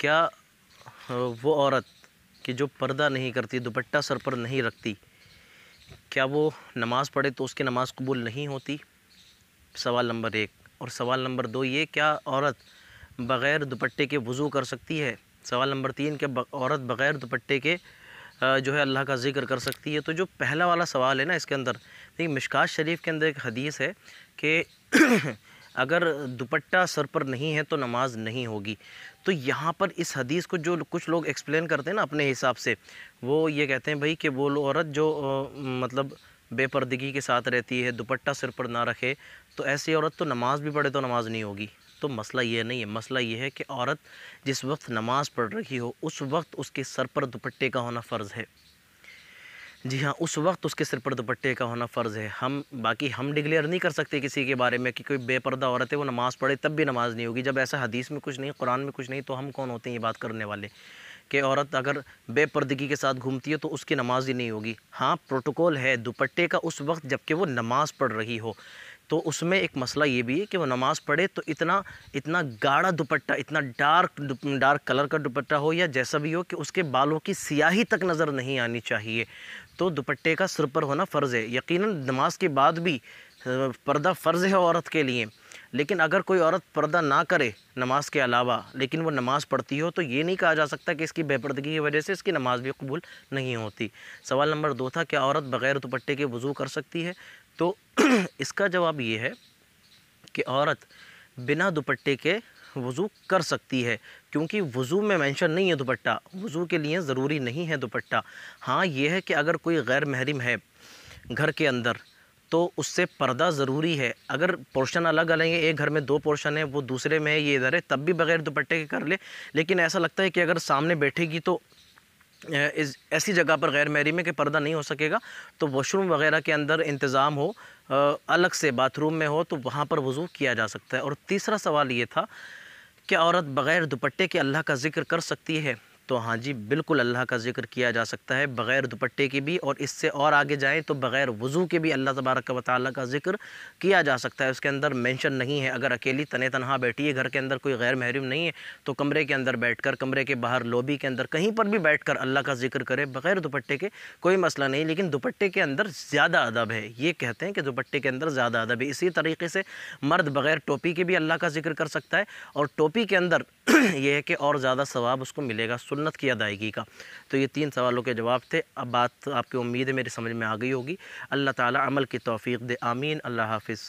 کیا وہ عورت کہ جو پردہ نہیں کرتی، دوپٹہ سر پر نہیں رکھتی، کیا وہ نماز پڑھے تو اس کی نماز قبول نہیں ہوتی؟ سوال نمبر 1۔ اور سوال نمبر 2 یہ، کیا عورت بغیر دوپٹے کے وضو کر سکتی ہے؟ سوال نمبر 3 کہ عورت بغیر دوپٹے کے جو ہے اللہ کا ذکر کر سکتی ہے؟ تو جو پہلا والا سوال ہے نا، اس کے اندر دیکھیں مشکوٰۃ شریف کے اندر ایک حدیث ہے کہ اگر دوپٹہ سر پر نہیں ہے تو نماز نہیں ہوگی۔ تو یہاں پر اس حدیث کو جو کچھ لوگ ایکسپلین کرتے ہیں نا اپنے حساب سے، وہ یہ کہتے ہیں بھائی کہ وہ عورت جو مطلب بے پردگی کے ساتھ رہتی ہے، دوپٹہ سر پر نہ رکھے، تو ایسی عورت تو نماز بھی پڑھے تو نماز نہیں ہوگی۔ تو مسئلہ یہ نہیں ہے، مسئلہ یہ ہے کہ عورت جس وقت نماز پڑھ رہی ہو اس وقت اس کے سر پر دوپٹے کا ہونا فرض ہے۔ جی ہاں، اس وقت اس کے سر پر دوپٹے کا ہونا فرض ہے۔ باقی ہم ڈکلیئر نہیں کر سکتے کسی کے بارے میں کہ کوئی بے پردہ عورت ہے وہ نماز پڑھے تب بھی نماز نہیں ہوگی، جب ایسا حدیث میں کچھ نہیں، قرآن میں کچھ نہیں، تو ہم کون ہوتے ہیں یہ بات کرنے والے کہ عورت اگر بے پردگی کے ساتھ گھومتی ہے تو اس کی نماز ہی نہیں ہوگی۔ ہاں، پروٹوکول ہے دوپٹے کا اس وقت جب کہ وہ نماز پڑھ رہی ہو، تو اس میں ایک مسئلہ یہ بھی ہے کہ وہ نماز پڑھے تو اتنا گاڑھا دوپٹہ، اتنا ڈارک کلر کا دوپٹہ ہو یا جیسا بھی ہو کہ اس کے بالوں کی سیاہی تک نظر نہیں آنی چاہیے، تو دوپٹے کا سر پر ہونا فرض ہے۔ یقیناً نماز کے بعد بھی پردہ فرض ہے عورت کے لیے، لیکن اگر کوئی عورت پردہ نہ کرے نماز کے علاوہ لیکن وہ نماز پڑھتی ہو تو یہ نہیں کہا جا سکتا کہ اس کی بے پردگی کی وجہ سے اس کی نماز بھی قبول نہیں ہوتی۔ سوال نمبر 2 تھا کہ عورت بغیر دوپٹے کے وضو کر سکتی ہے؟ تو اس کا جواب یہ ہے کہ عورت بنا دوپٹے کے وضو کر سکتی ہے، کیونکہ وضو میں مینشن نہیں ہے دوپٹہ، وضو کے لیے ضروری نہیں ہے دوپٹہ۔ ہاں یہ ہے کہ اگر کوئی غیر محرم ہے گھر کے اندر تو اس سے پردہ ضروری ہے۔ اگر پورشن الگ الگ ہیں، ایک گھر میں 2 پورشن ہیں، وہ دوسرے میں ہے یہ ادھر ہے، تب بھی بغیر دوپٹے کے کر لے، لیکن ایسا لگتا ہے کہ اگر سامنے بیٹھے گی تو ایسی جگہ پر غیر محرم ہے کہ پردہ نہیں ہو سکے گا، تو واش روم وغیرہ کے اندر انتظام ہو، الگ سے باتھ روم میں ہو، تو وہاں پر وضو کیا جا سکتا ہے۔ اور تیسرا سوال یہ تھا کہ عورت بغیر دوپٹے کے اللہ کا ذکر کر سکتی ہے؟ تو ہاں جی، بالکل اللہ کا ذکر کیا جا سکتا ہے بغیر دوپٹے کے بھی، اور اس سے اور آگے جائیں تو بغیر وضو کے بھی اللہ تبارک و تعالیٰ کا ذکر کیا جا سکتا ہے۔ اس کے اندر مینشن نہیں ہے، اگر اکیلی تنہا بیٹھی ہے، گھر کے اندر کوئی غیر محرم نہیں ہے، تو کمرے کے اندر بیٹھ کر، کمرے کے باہر لوبی کے اندر کہیں پر بھی بیٹھ کر اللہ کا ذکر کرے بغیر دوپٹے کے، کوئی مسئلہ نہیں۔ لیکن دوپٹے کے اندر زیادہ ادب ہے، یہ کہتے ہیں کہ دوپٹے کے اندر زیادہ ادب ہے۔ اسی طریقے سے مرد بغیر ٹوپی کے بھی اللہ کا ذکر کر سکتا ہے، اور ٹوپی کے اندر یہ ہے کہ اور زیادہ ثواب اس کو ملے گا سنت کی ادائیگی کا۔ تو یہ 3 سوالوں کے جواب تھے۔ اب بات آپ کی امید ہے میری سمجھ میں آ گئی ہوگی۔ اللہ تعالی عمل کی توفیق دے، آمین۔ اللہ حافظ۔